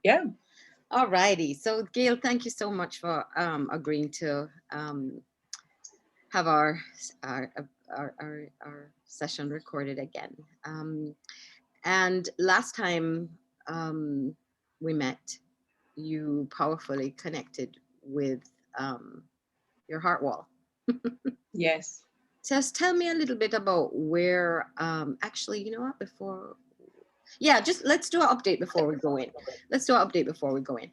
Yeah. All righty. So Gail, thank you so much for agreeing to have our, our session recorded again. And last time um, we met, you powerfully connected with your heart wall. Yes. Just tell me a little bit about where, actually, you know what, before, yeah, just let's do an update before we go in. Let's do an update before we go in.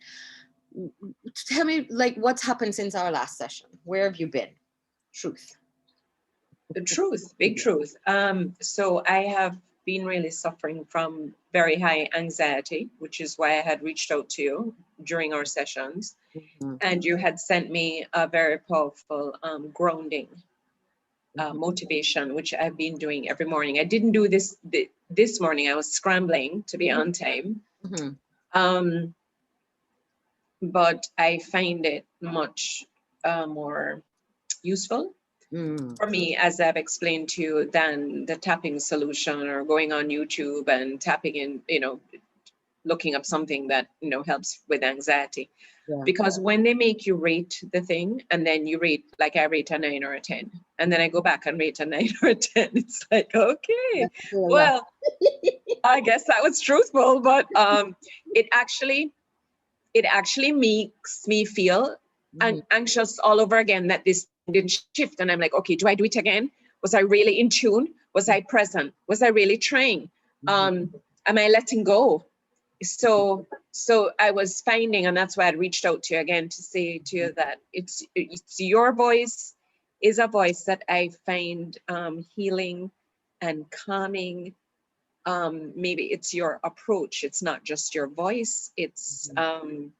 Tell me, like, what's happened since our last session? Where have you been? Truth. The truth, big truth. So I have been really suffering from very high anxiety, which is why I had reached out to you during our sessions. Mhm, And you had sent me a very powerful grounding mhm, motivation, which I've been doing every morning. I didn't do this morning. I was scrambling to be on time. mhm, Um, but I find it much more useful mm, for me, as I've explained to you, than the tapping solution or going on YouTube and tapping in, looking up something that, helps with anxiety. yeah. Because when they make you rate the thing and then you rate, like I rate a 9 or a 10, and then I go back and rate a 9 or a 10, it's like, okay, That's still a lot. well, I guess that was truthful, but it actually it actually makes me feel Mhm, anxious all over again that this didn't shift. And I'm like, okay, do I do it again? Was I really in tune? Was I present? Was I really trying? mhm, Am I letting go? So I was finding, and that's why I reached out to you again to say to you that it's your voice is a voice that I find healing and calming. Maybe it's your approach. It's not just your voice. It's mhm,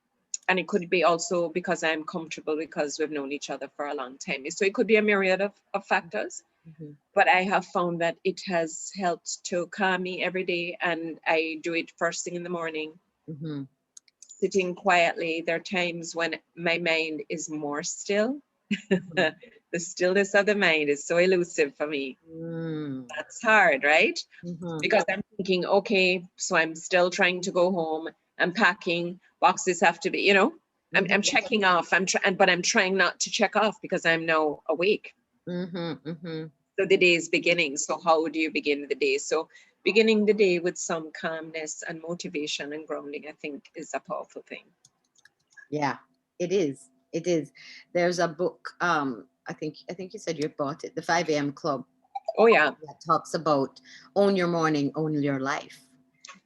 and it could be also because I'm comfortable because we've known each other for a long time. So it could be a myriad of factors. mhm, But I have found that it has helped to calm me every day. And I do it first thing in the morning, mhm, sitting quietly. There are times when my mind is more still. mhm, The stillness of the mind is so elusive for me. mm, That's hard, right? mhm, Because I'm thinking, okay, so I'm still trying to go home. I'm packing. Boxes have to be, I'm mhm, checking off. But I'm trying not to check off because I'm now awake. mhm, mhm. So the day is beginning. So how do you begin the day? So beginning the day with some calmness and motivation and grounding, I think, is a powerful thing. Yeah, it is. It is. There's a book. I think you said you bought it. The 5 a.m. Club Oh yeah, that talks about own your morning, own your life.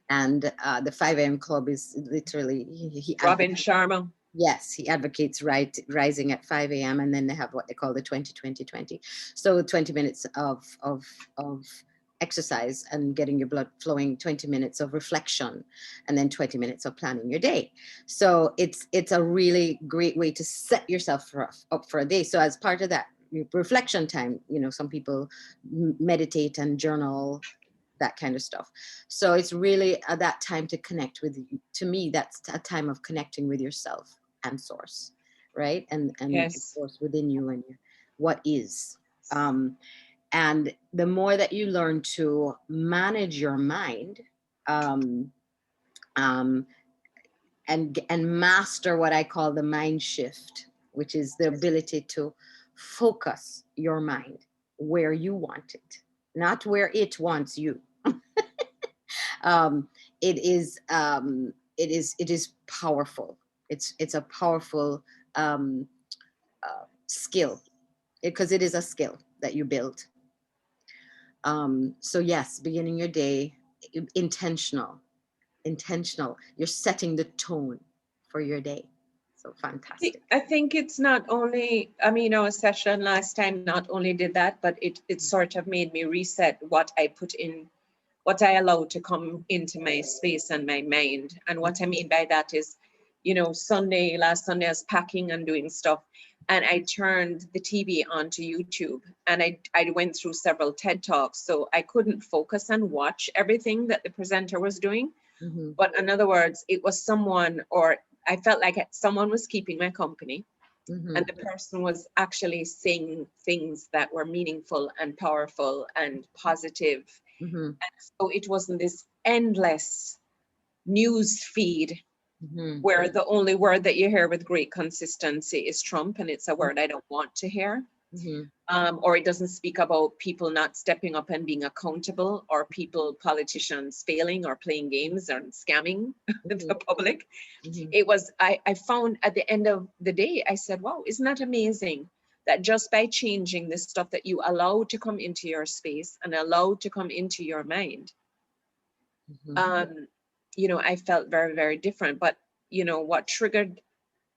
And the 5 a.m. Club is literally he Robin advocates. Sharma. Yes, he advocates rising at 5 a.m. and then they have what they call the 20-20-20. So 20 minutes of exercise and getting your blood flowing, 20 minutes of reflection, and then 20 minutes of planning your day. So it's a really great way to set yourself up for a day. So as part of that reflection time, some people meditate and journal, that kind of stuff. So it's really that time to connect with, to me, that's a time of connecting with yourself and source, right? And Yes. source within you and what is. Um, and the more that you learn to manage your mind, um, um, and master what I call the mind shift, which is the ability to focus your mind where you want it, not where it wants you. um, it is powerful. It's a powerful skill, because it is a skill that you build. So yes, beginning your day intentional. You're setting the tone for your day. So fantastic. I think it's not only, I mean, our session last time not only did that, but it sort of made me reset what I put in, what I allow to come into my space and my mind. And what I mean by that is, last Sunday, I was packing and doing stuff, and I turned the TV onto YouTube, and I went through several TED Talks. So I couldn't focus and watch everything that the presenter was doing. Mm-hmm. But in other words, it was someone, or I felt like someone was keeping my company, Mm-hmm. and the person was actually saying things that were meaningful and powerful and positive. Mm-hmm. So it wasn't this endless news feed Mhm. where the only word that you hear with great consistency is Trump, and it's a word I don't want to hear. Mhm. Or it doesn't speak about people not stepping up and being accountable, or politicians failing or playing games or scamming the public. Mhm. It was, I found at the end of the day, I said, wow, isn't that amazing that just by changing the stuff that you allow to come into your space and allow to come into your mind, Mhm. I felt very, very different. But, what triggered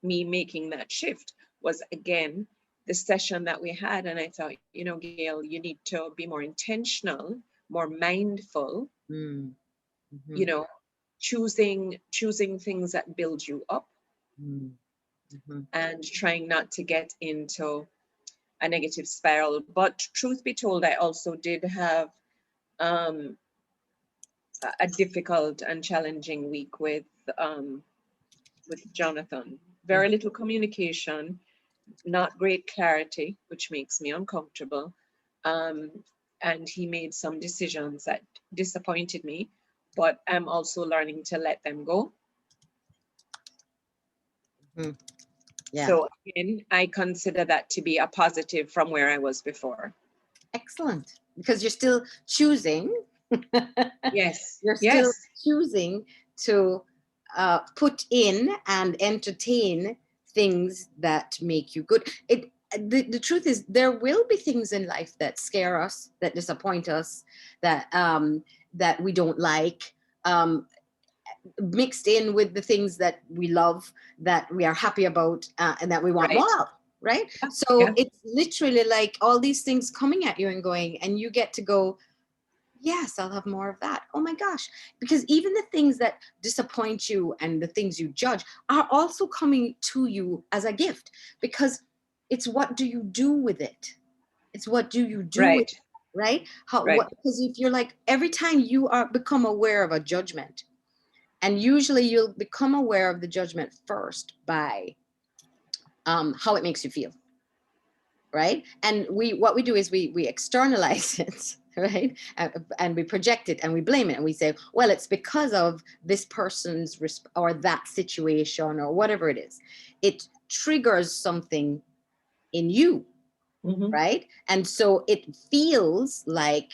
me making that shift was, again, the session that we had. And I thought, Gail, you need to be more intentional, more mindful, Mhm. you Mhm. know, choosing things that build you up, Mhm. Mhm. and trying not to get into a negative spiral. But truth be told, I also did have um, a difficult and challenging week with Jonathan. Very little communication, not great clarity, which makes me uncomfortable. Um, and he made some decisions that disappointed me, but I'm also learning to let them go. Mhm. Yeah. So again, I consider that to be a positive from where I was before. Excellent. Because you're still choosing. Yes, You're still yes, choosing to put in and entertain things that make you good. The truth is, there will be things in life that scare us, that disappoint us, that we don't like, um, mixed in with the things that we love, that we are happy about, and that we want right. more of. Right. Yeah, So yeah, it's literally like all these things coming at you and going, and you get to go, yes, I'll have more of that. Oh my gosh. Because even the things that disappoint you and the things you judge are also coming to you as a gift, because it's what do you do with it? It's what do you do with right, it, right? right. Because if you're like, every time you are become aware of a judgment, and usually you'll become aware of the judgment first by how it makes you feel, right? And what we do is we externalize it, right? And we project it and we blame it and we say, well, it's because of this person's or that situation or whatever it is. It triggers something in you, Mhm. right? And so it feels like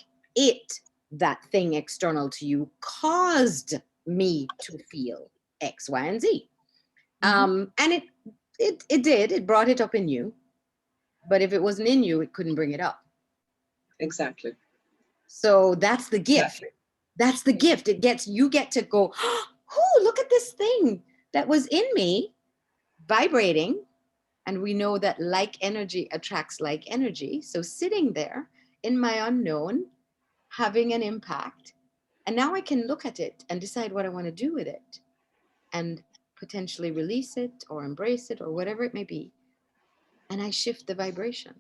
that thing external to you caused me to feel X, Y, and Z. Mhm. And it brought it up in you. But if it wasn't in you, it couldn't bring it up. Exactly. So that's the gift. Exactly. That's the gift. You get to go, oh, look at this thing that was in me vibrating. And we know that like energy attracts like energy. So sitting there in my unknown, having an impact. And now I can look at it and decide what I want to do with it and potentially release it or embrace it or whatever it may be. And I shift the vibration.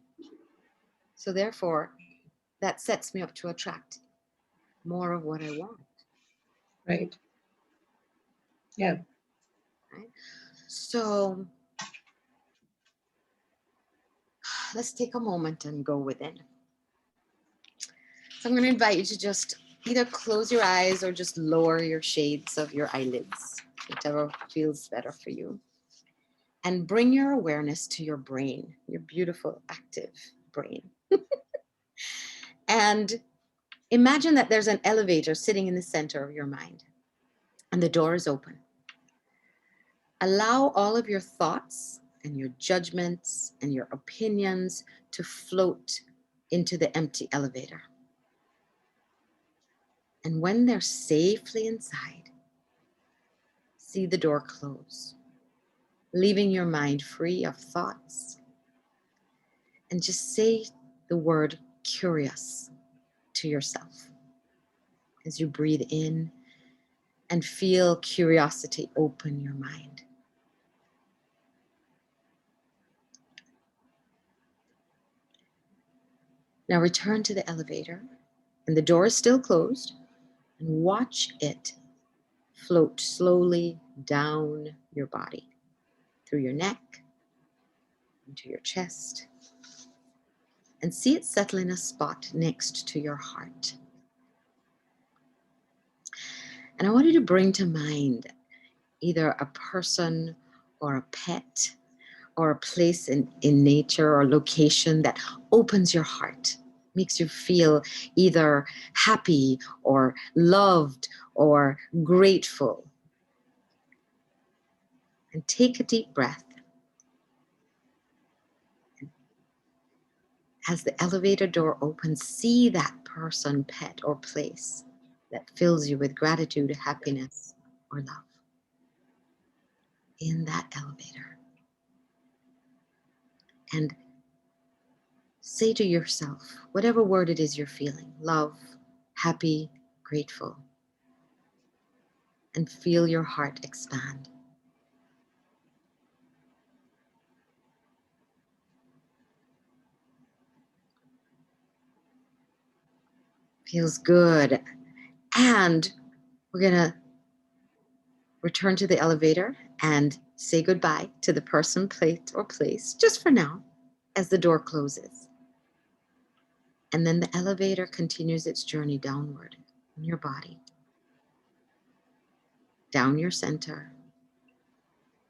So therefore, that sets me up to attract more of what I want. Right. Yeah. Right? So let's take a moment and go within. So I'm going to invite you to just either close your eyes or just lower your shades of your eyelids, whichever feels better for you. And bring your awareness to your brain, your beautiful, active brain. And imagine that there's an elevator sitting in the center of your mind and the door is open. Allow all of your thoughts and your judgments and your opinions to float into the empty elevator. And when they're safely inside, see the door close, leaving your mind free of thoughts. And just say the word curious to yourself as you breathe in and feel curiosity open your mind. Now return to the elevator, and the door is still closed, and watch it float slowly down your body, through your neck, into your chest, and see it settle in a spot next to your heart. And I want you to bring to mind either a person or a pet or a place in nature or location that opens your heart, makes you feel either happy or loved or grateful. And take a deep breath. As the elevator door opens, see that person, pet, or place that fills you with gratitude, happiness, or love in that elevator. And say to yourself, whatever word it is you're feeling, love, happy, grateful, and feel your heart expand. Feels good. And we're going to return to the elevator and say goodbye to the person, plate, or place, just for now, as the door closes. And then the elevator continues its journey downward in your body, down your center,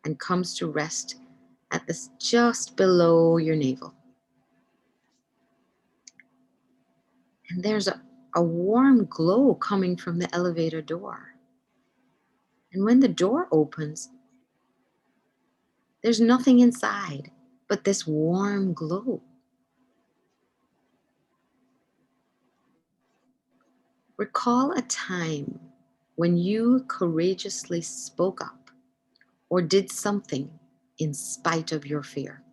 and comes to rest at this just below your navel. And there's a warm glow coming from the elevator door. And when the door opens, there's nothing inside but this warm glow. Recall a time when you courageously spoke up or did something in spite of your fear.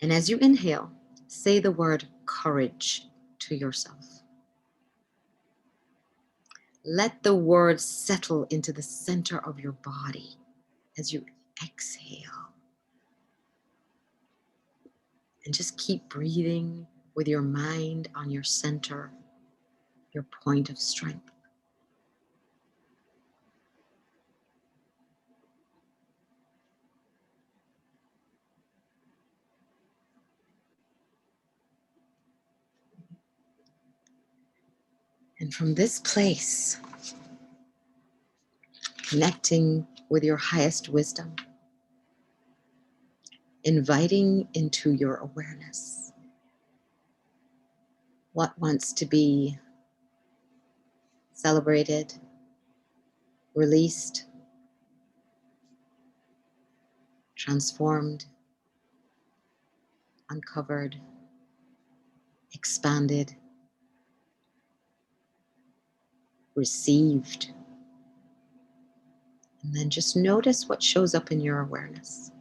And as you inhale, say the word courage to yourself. Let the word settle into the center of your body as you exhale. And just keep breathing with your mind on your center, your point of strength. And from this place, connecting with your highest wisdom, inviting into your awareness what wants to be celebrated, released, transformed, uncovered, expanded, received. And then just notice what shows up in your awareness.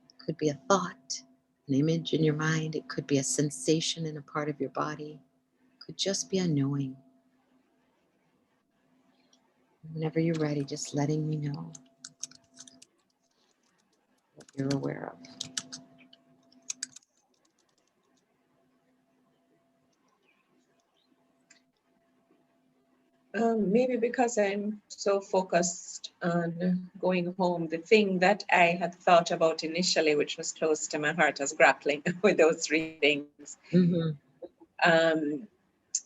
It could be a thought, an image in your mind. It could be a sensation in a part of your body. It could just be a knowing. Whenever you're ready, just letting me know what you're aware of. Maybe because I'm so focused on going home, the thing that I had thought about initially, which was close to my heart, as grappling with those three things,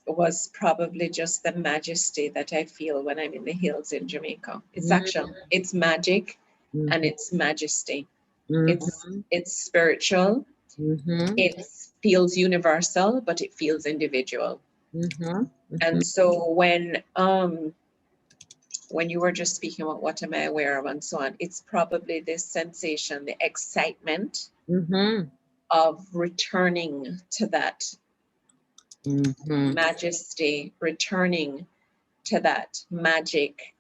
was probably just the majesty that I feel when I'm in the hills in Jamaica. It's actual, it's magic, and it's majesty. It's spiritual. It feels universal, but it feels individual. And so when you were just speaking about what am I aware of and so on, it's probably this sensation, the excitement of returning to that majesty, returning to that magic,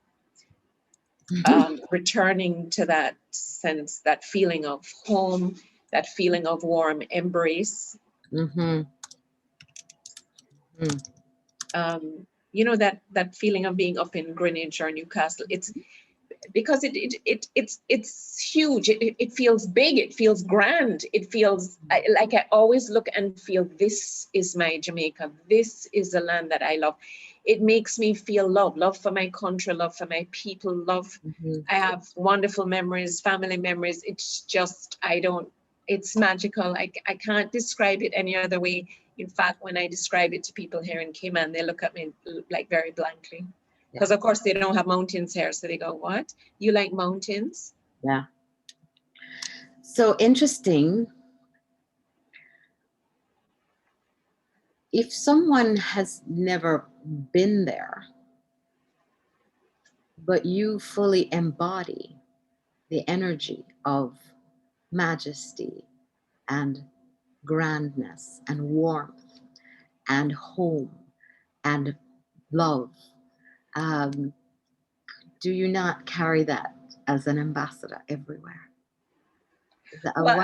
returning to that sense, that feeling of home, that feeling of warm embrace. You know, that feeling of being up in Greenwich or Newcastle. It's because it's huge. It feels big. It feels grand. It feels like I always look and feel, this is my Jamaica. This is the land that I love. It makes me feel love for my country, love for my people, love. I have wonderful memories, family memories. It's just, it's magical. I can't describe it any other way. In fact, when I describe it to people here in Cayman, they look at me like very blankly. Because of course they don't have mountains here. So they go, what? You like mountains? Yeah. So interesting. If someone has never been there, but you fully embody the energy of majesty and grandness and warmth and home and love, do you not carry that as an ambassador everywhere? Well,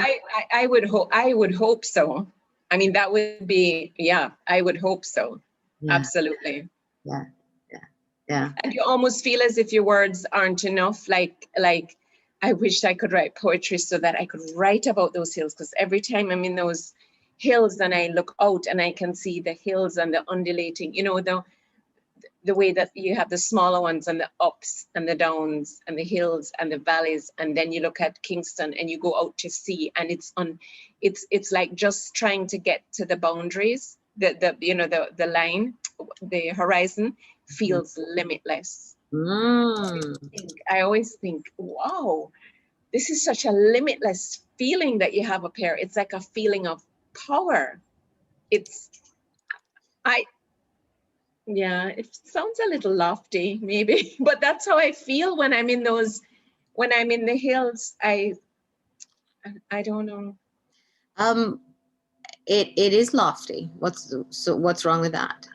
I would hope so. I mean, that would be, yeah, I would hope so. Yeah. Absolutely. Yeah. Yeah. And you almost feel as if your words aren't enough. Like I wish I could write poetry so that I could write about those hills. Because every time I'm in those hills and I look out and I can see the hills and the undulating, you know, the way that you have the smaller ones and the ups and the downs and the hills and the valleys, and then you look at Kingston and you go out to sea, and it's like just trying to get to the boundaries, the line, the horizon feels limitless. I always think, wow, this is such a limitless feeling that you have up here. It's like a feeling of power. Yeah, it sounds a little lofty, maybe, but that's how I feel when I'm in the hills. I don't know. It is lofty. What's wrong with that?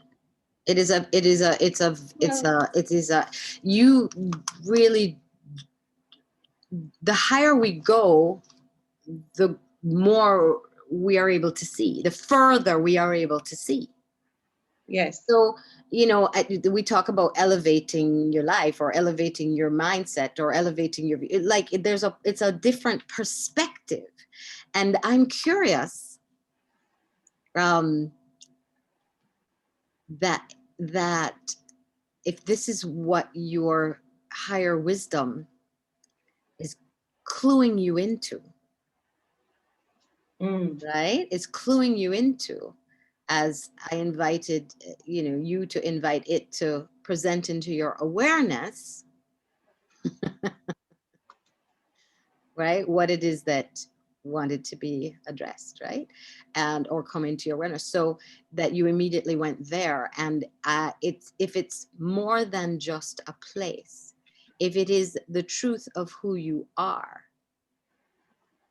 You really, the higher we go, the more we are able to see, the further we are able to see. Yes. So, we talk about elevating your life or elevating your mindset or elevating your, like, it's a different perspective. And I'm curious that if this is what your higher wisdom is cluing you into, right? It's cluing you into, as I invited, you to invite it to present into your awareness, right? What it is that wanted to be addressed, right? Or come into your awareness, so that you immediately went there. And if it's more than just a place, if it is the truth of who you are,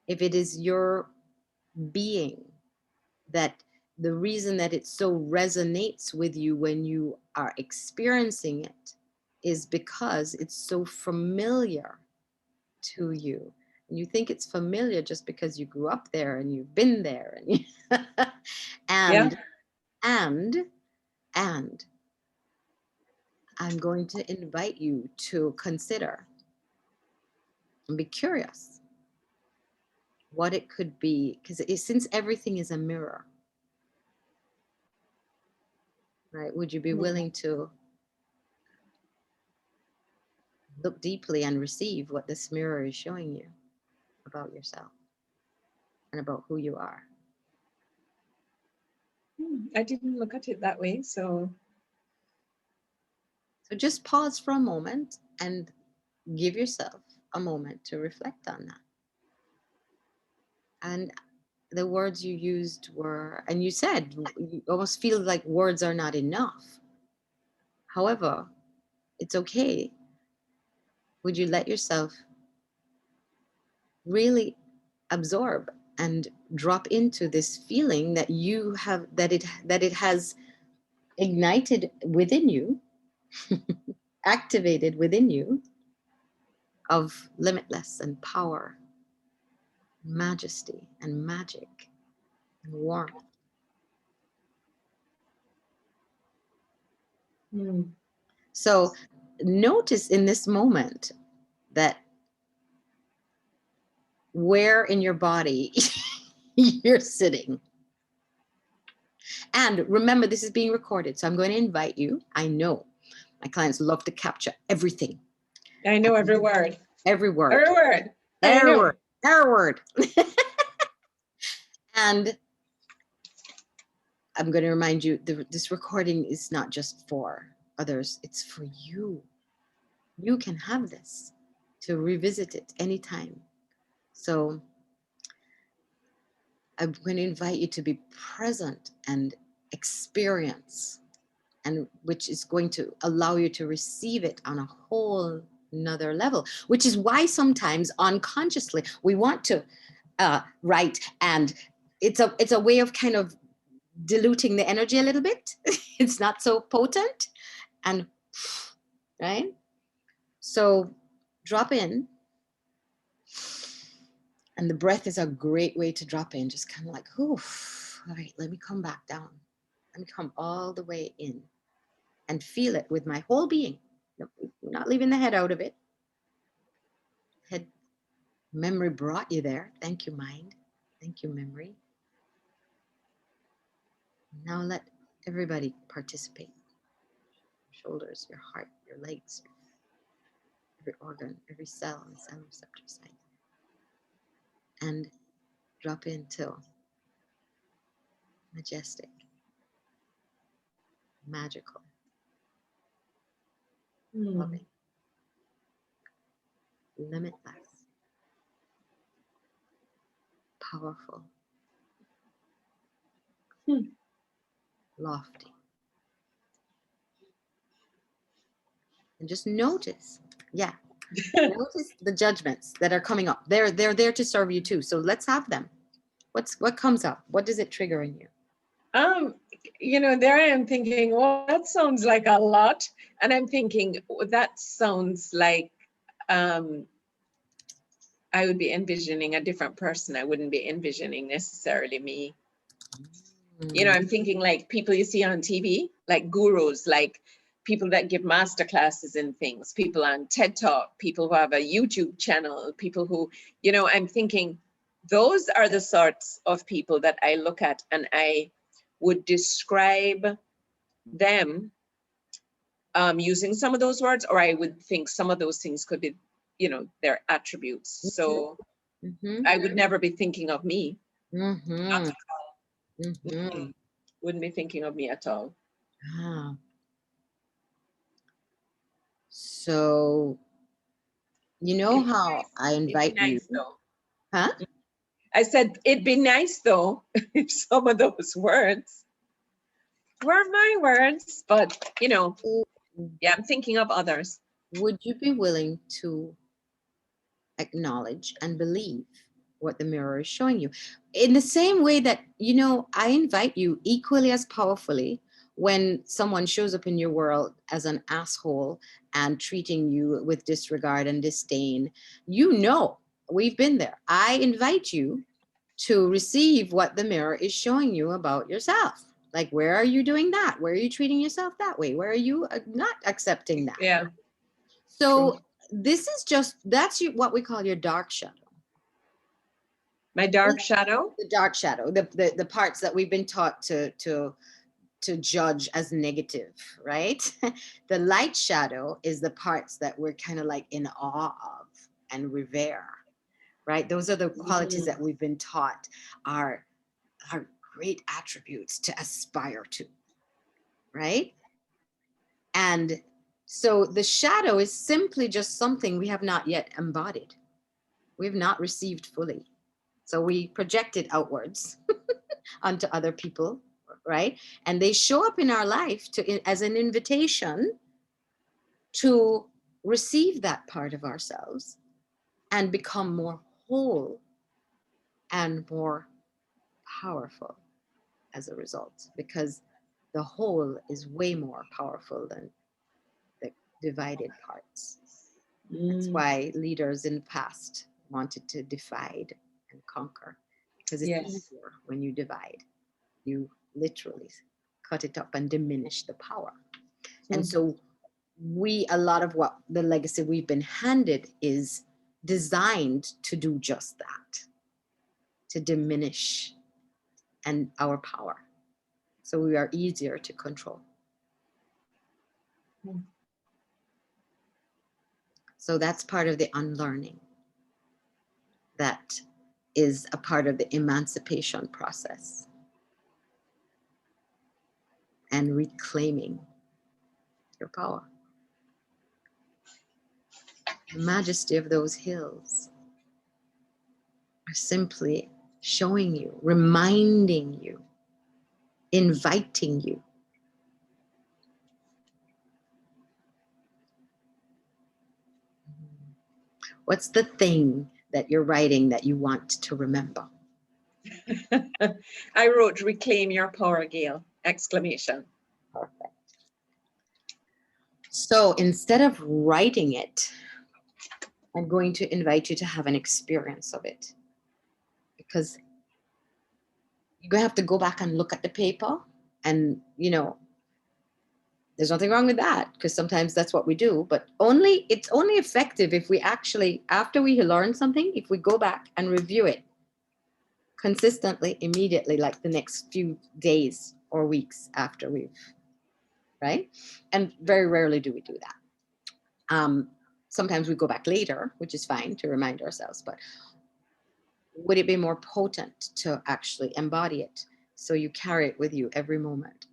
if it is your being, that the reason that it so resonates with you when you are experiencing it is because it's so familiar to you. And you think it's familiar just because you grew up there and you've been there, and I'm going to invite you to consider and be curious what it could be, because since everything is a mirror, right? Would you be willing to look deeply and receive what this mirror is showing you about yourself and about who you are? I didn't look at it that way. So just pause for a moment and give yourself a moment to reflect on that. And the words you used were, and you said, you almost feel like words are not enough. However, it's okay. Would you let yourself really absorb and drop into this feeling that you have, that it has ignited within you, activated within you, of limitless and power, majesty and magic and warmth? So notice in this moment that where in your body you're sitting. And remember, this is being recorded, so I'm going to invite you. I know my clients love to capture everything. I know every word. Every word. Every word. Every word. Every word. And I'm going to remind you, this recording is not just for others, it's for you. You can have this to revisit it anytime. So I'm going to invite you to be present and experience, and which is going to allow you to receive it on a whole another level, which is why sometimes unconsciously we want to write, and it's a way of kind of diluting the energy a little bit. It's not so potent, and right. So drop in, and the breath is a great way to drop in. Just kind of like, oof. All right, let me come back down. Let me come all the way in and feel it with my whole being. We're not leaving the head out of it. Head memory brought you there. Thank you, mind. Thank you, memory. Now let everybody participate. Your shoulders, your heart, your legs, every organ, every cell on the cell receptor site. And drop into majestic, magical, loving, limitless, powerful, lofty. And just notice, notice the judgments that are coming up. They're there to serve you too. So let's have them. What comes up? What does it trigger in you? There I am thinking, well, that sounds like a lot. And I'm thinking, that sounds like I would be envisioning a different person. I wouldn't be envisioning necessarily me. I'm thinking like people you see on TV, like gurus, like people that give master classes and things, people on TED Talk, people who have a YouTube channel, people who, I'm thinking those are the sorts of people that I look at, and I would describe them using some of those words, or I would think some of those things could be, their attributes. So I would never be thinking of me. Not at all. Wouldn't be thinking of me at all. Ah. So, how I invite you. Though. Huh? I said, it'd be nice though, if some of those words were my words, but I'm thinking of others. Would you be willing to acknowledge and believe what the mirror is showing you? In the same way that, I invite you equally as powerfully when someone shows up in your world as an asshole and treating you with disregard and disdain. We've been there. I invite you to receive what the mirror is showing you about yourself. Like, where are you doing that? Where are you treating yourself that way? Where are you not accepting that? Yeah. So true. This is that's what we call your dark shadow. My dark shadow? The dark shadow, the parts that we've been taught to judge as negative, right? The light shadow is the parts that we're kind of like in awe of and revere, right? Those are the qualities that we've been taught are great attributes to aspire to, right? And so the shadow is simply just something we have not yet embodied. We've not received fully. So we project it outwards onto other people, right? And they show up in our life as an invitation to receive that part of ourselves and become more whole and more powerful as a result, because the whole is way more powerful than the divided parts. That's why leaders in the past wanted to divide and conquer, because it's easier when you divide. You literally cut it up and diminish the power. And so a lot of what the legacy we've been handed is designed to do just that, to diminish our power. So we are easier to control. So that's part of the unlearning. That is a part of the emancipation process. and reclaiming your power. The majesty of those hills are simply showing you, reminding you, inviting you. What's the thing that you're writing that you want to remember? I wrote reclaim your power, Gail, exclamation. Perfect. So instead of writing it, I'm going to invite you to have an experience of it, because you're going to have to go back and look at the paper, and there's nothing wrong with that, because sometimes that's what we do, but it's only effective if we actually, after we learn something, if we go back and review it consistently, immediately, like the next few days or weeks after right? And very rarely do we do that. Sometimes we go back later, which is fine, to remind ourselves, but would it be more potent to actually embody it so you carry it with you every moment?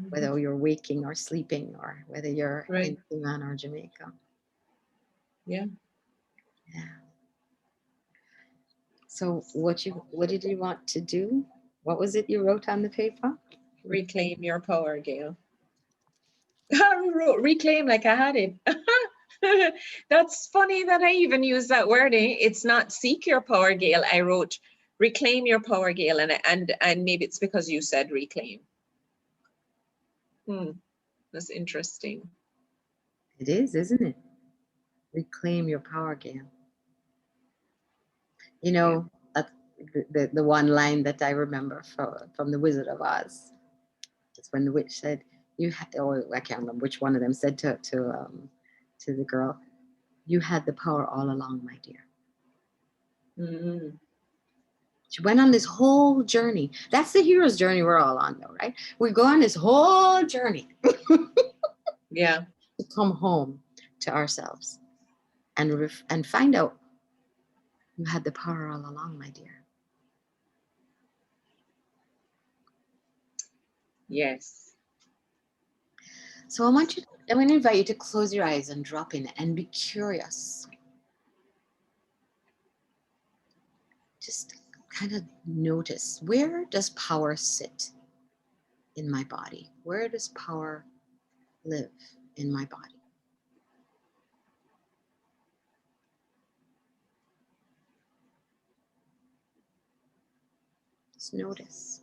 Whether you're waking or sleeping, or whether you're in Sudan or Jamaica. Yeah. So what did you want to do? What was it you wrote on the paper? Reclaim your power, Gail. I wrote reclaim like I had it. That's funny that I even use that wording. It's not seek your power, Gail. I wrote reclaim your power, Gail, and maybe it's because you said reclaim. That's interesting. It is, isn't it? Reclaim your power, Gail. The one line that I remember from The Wizard of Oz. It's when the witch said, I can't remember which one of them said to the girl, "You had the power all along, my dear." Mm-hmm. She went on this whole journey. That's the hero's journey we're all on, though, right? We go on this whole journey. Yeah. To come home to ourselves and find out you had the power all along, my dear. Yes. So I'm going to invite you to close your eyes and drop in and be curious. Just kind of notice, where does power sit in my body? Where does power live in my body? Just notice.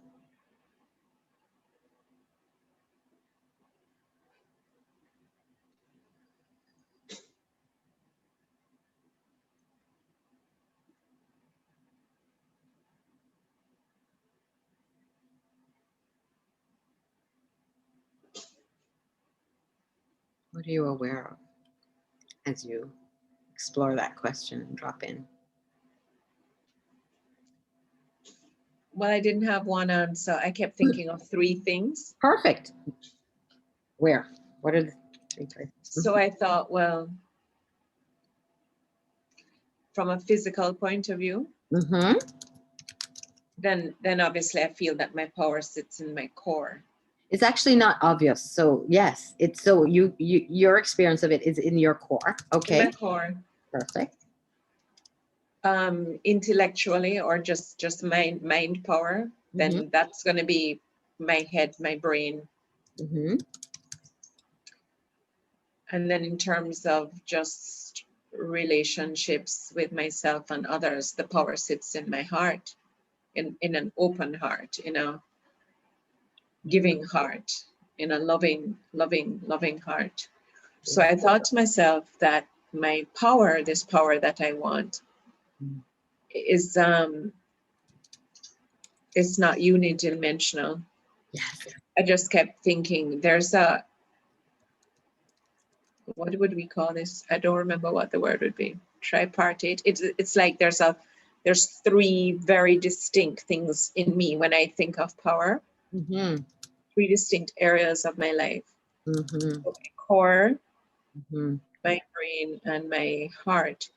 What are you aware of as you explore that question and drop in? Well, I didn't have one answer. I kept thinking of three things. Perfect. Where? What are the three places? So I thought, well, from a physical point of view, then obviously I feel that my power sits in my core. It's actually not obvious. So yes, it's so your experience of it is in your core. Okay. In my core. Perfect. Intellectually, or just mind power, then that's going to be my head, my brain. And then in terms of just relationships with myself and others, the power sits in my heart, in an open heart, in a giving heart, in a loving heart. So I thought to myself that my power, this power that I want, is it's not unidimensional. Yes. I just kept thinking there's what would we call this? I don't remember what the word would be. Tripartite. It's like there's three very distinct things in me when I think of power. Three distinct areas of my life. So my core, my brain, and my heart.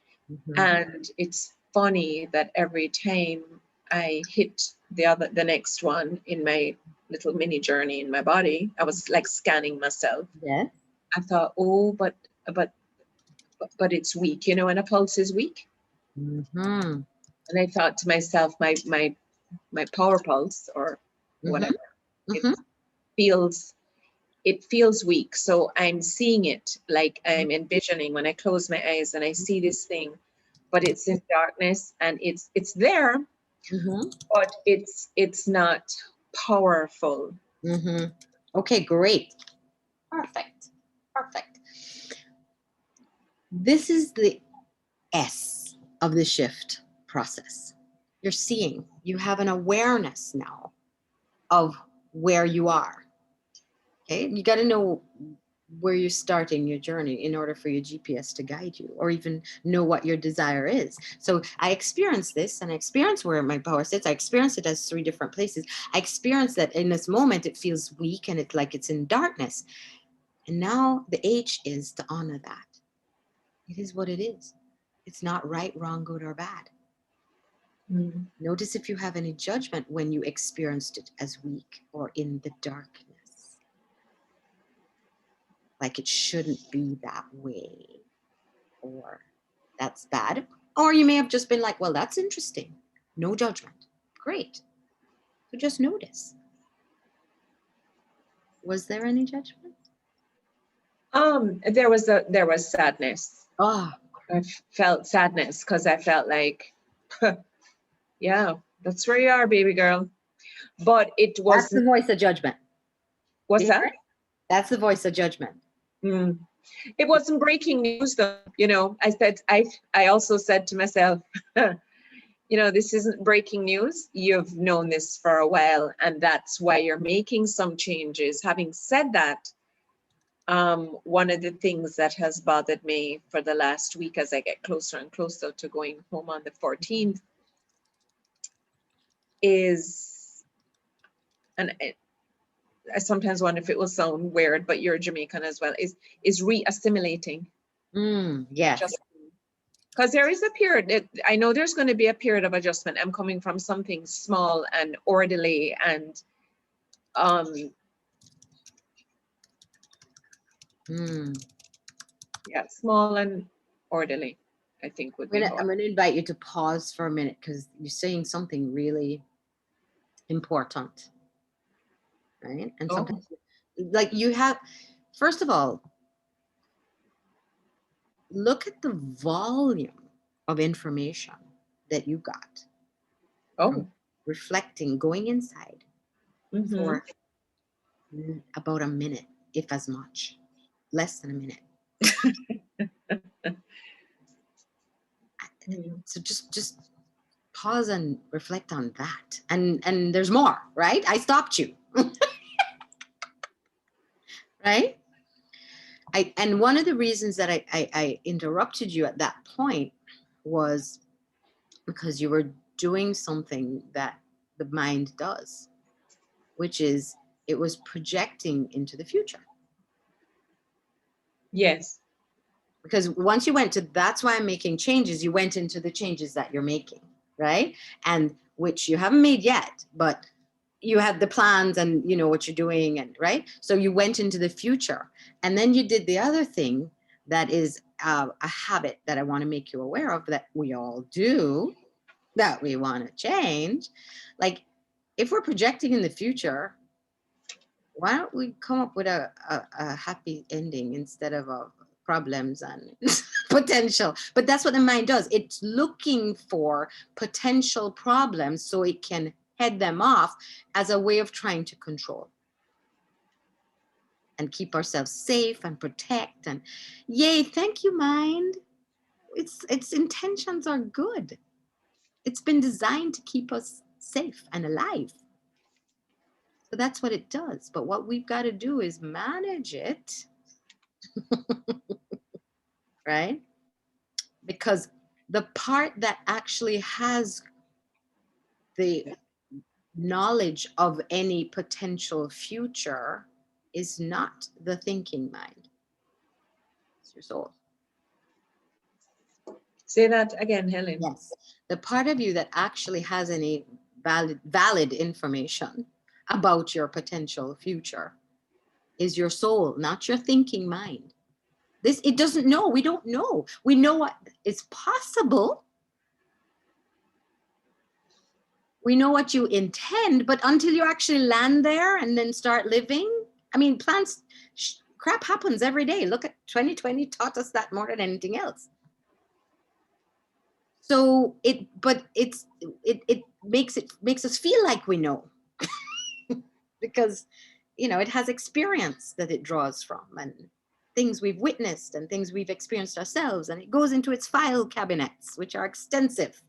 And it's funny that every time I hit the next one in my little mini journey in my body. I was like scanning myself. Yeah. I thought, oh, but it's weak, you know, and a pulse is weak. Mm-hmm. And I thought to myself, my power pulse or whatever, it Mm-hmm. feels it feels weak. So I'm seeing it, like I'm envisioning when I close my eyes and I see this thing, but it's in darkness and it's there, Mm-hmm. but it's not powerful. Mm-hmm. Okay, great. Perfect. Perfect. This is the S of the shift process. You're seeing, you have an awareness now of where you are. Okay, you got to know where you're starting your journey in order for your GPS to guide you, or even know what your desire is. So I experienced this, and I experienced where my power sits. I experienced it as 3 different places. I experienced that in this moment it feels weak and it's like it's in darkness. And now the H is to honor that. It is what it is. It's not right, wrong, good, or bad. Mm. Notice if you have any judgment when you experienced it as weak or in the darkness. Like it shouldn't be that way, or that's bad. Or you may have just been like, well, that's interesting. No judgment. Great. So just notice. Was there any judgment? There was sadness. Oh, I felt sadness because I felt like, yeah, that's where you are, baby girl. But it that's was, the voice of judgment. what's You hear that? it? That's the voice of judgment. Mm. It wasn't breaking news though. You know, I also said to myself, you know, this isn't breaking news. You've known this for a while, and that's why you're making some changes. Having said that, one of the things that has bothered me for the last week as I get closer and closer to going home on the 14th is, and I sometimes wonder if it will sound weird, but you're Jamaican as well, is re-assimilating. Yes. Just because there is a period, I know there's going to be a period of adjustment. I'm coming from something small and orderly and yeah, small and orderly, I think would be how I'm going to invite you to pause for a minute because you're saying something really important, right? And sometimes, like you have, first of all, look at the volume of information that you got from reflecting, going inside for about a minute, if as much, less than a minute. So just pause and reflect on that. And there's more, right? I stopped you. Right? And one of the reasons that I interrupted you at that point was because you were doing something that the mind does, which is it was projecting into the future. Yes. Because once you went to, that's why I'm making changes, you went into the changes that you're making, right? And which you haven't made yet, but you have the plans and you know what you're doing, and right? So you went into the future. And then you did the other thing that is a habit that I want to make you aware of, that we all do, that we want to change. Like if we're projecting in the future, why don't we come up with a happy ending instead of problems and potential? But that's what the mind does. It's looking for potential problems so it can head them off as a way of trying to control and keep ourselves safe and protect. And yay, thank you, mind. Its intentions are good. It's been designed to keep us safe and alive. So that's what it does. But what we've got to do is manage it, right? Because the part that actually has the knowledge of any potential future is not the thinking mind. It's your soul. Say that again, Helen. Yes. The part of you that actually has any valid information about your potential future is your soul, not your thinking mind. It doesn't know. We don't know. We know what is possible. We know what you intend, but until you actually land there and then start living, I mean, crap happens every day. Look at 2020 taught us that more than anything else. So it makes us feel like we know because, you know, it has experience that it draws from and things we've witnessed and things we've experienced ourselves, and it goes into its file cabinets, which are extensive.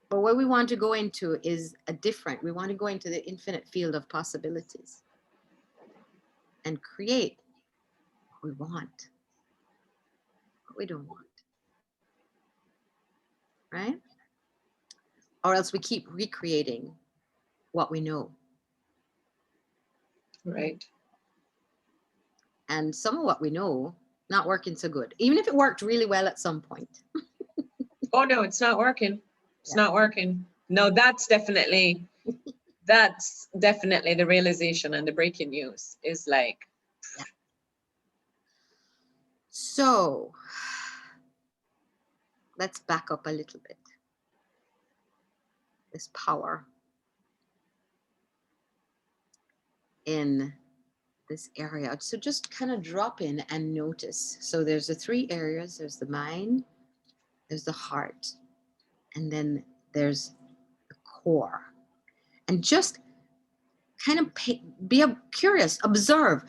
But what we want to go into is we want to go into the infinite field of possibilities and create what we want, what we don't want, right? Or else we keep recreating what we know. Right. And some of what we know, not working so good, even if it worked really well at some point. Oh, no, it's not working. It's not working. No, that's definitely the realization and the breaking news is like. Yeah. So let's back up a little bit. This power in this area. So just kind of drop in and notice. So there's the 3 areas. There's the mind, there's the heart, and then there's the core. And just kind of be curious, observe.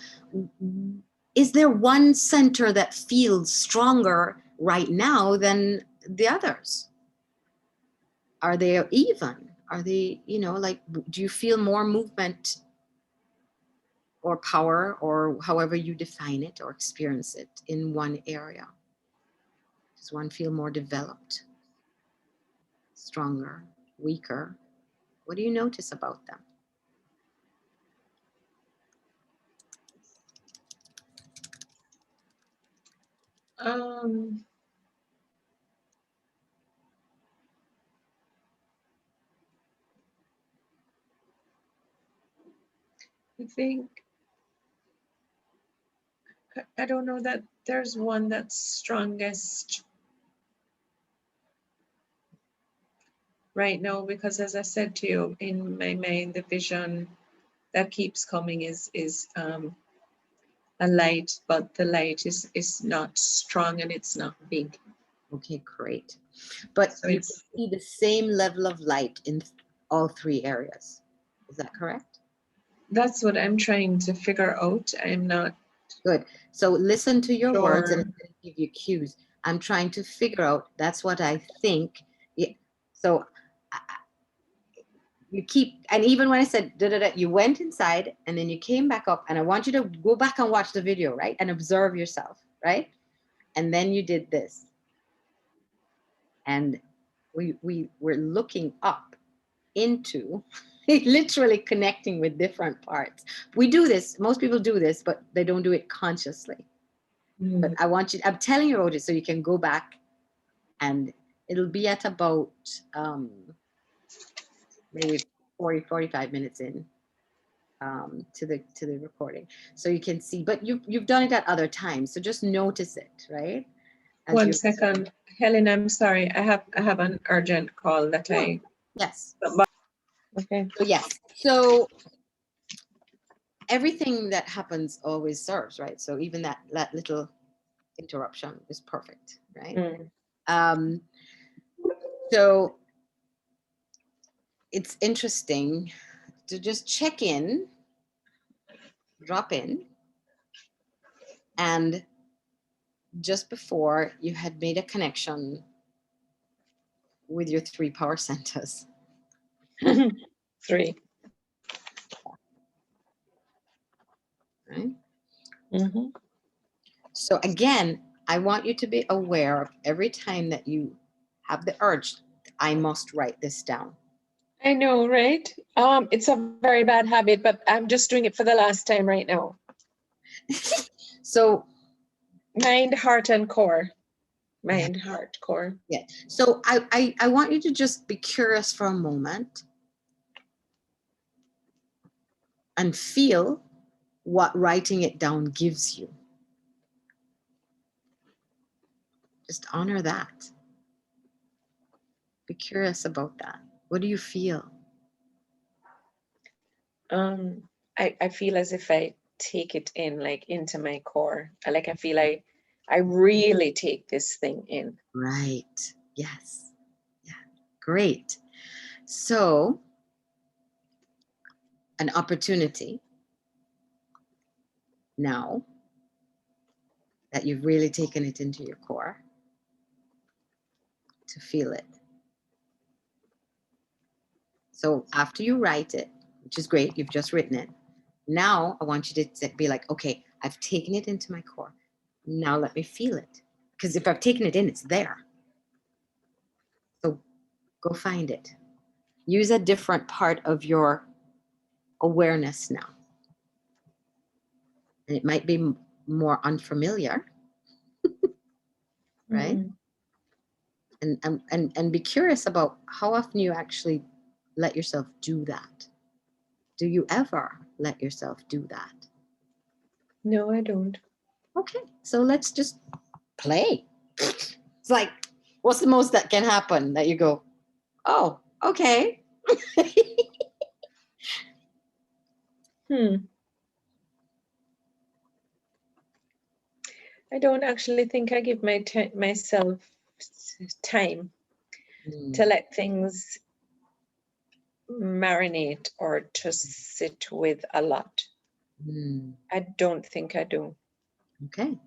Is there one center that feels stronger right now than the others? Are they even? Are they, you know, like, do you feel more movement or power, or however you define it or experience it, in one area? Does one feel more developed, stronger, weaker? What do you notice about them? I think, I don't know that there's one that's strongest right now, because as I said to you, in my mind, the vision that keeps coming is a light, but the light is not strong and it's not big. Okay, great. But So you it's, see the same level of light in all 3 areas. Is that correct? that's what I'm trying to figure out. I'm not good. So listen to your words and sure. it's going to give you cues. I'm trying to figure out, that's what I think. Yeah. So you keep, and even when I said da, da, da, you went inside and then you came back up, and I want you to go back and watch the video, right? And observe yourself, right? And then you did this. And we were looking up into literally connecting with different parts. We do this, most people do this, but they don't do it consciously. But I want you, I'm telling you about it so you can go back, and it'll be at about maybe 45 minutes in to the recording, so you can see. But you've done it at other times, so just notice it, right? As 1 second, Helen, I'm sorry, I have an urgent call that yes. Okay. So yes, so everything that happens always serves, right? So even that little interruption is perfect, right? So it's interesting to just check in, drop in, and just before you had made a connection with your 3 power centers. 3. Right? So again, I want you to be aware of every time that you have the urge, I must write this down. I know, right? It's a very bad habit, but I'm just doing it for the last time right now. So mind, heart, and core. Mind, heart, core. Yeah. So I want you to just be curious for a moment. and feel what writing it down gives you. Just honor that. Be curious about that. What do you feel? I feel as if I take it in, like into my core. I feel I really take this thing in. Right. Yes. Yeah. Great. So, an opportunity now that you've really taken it into your core to feel it. So after you write it, which is great, you've just written it. Now I want you to be like, okay, I've taken it into my core. Now let me feel it. Because if I've taken it in, it's there. So go find it. Use a different part of your awareness now. And it might be more unfamiliar, right? And be curious about how often you actually let yourself do that. Do you ever let yourself do that? No, I don't. Okay, so let's just play. It's like, what's the most that can happen that you go, oh, okay. I don't actually think I give myself time to let things marinate or to sit with a lot. I don't think I do. Okay,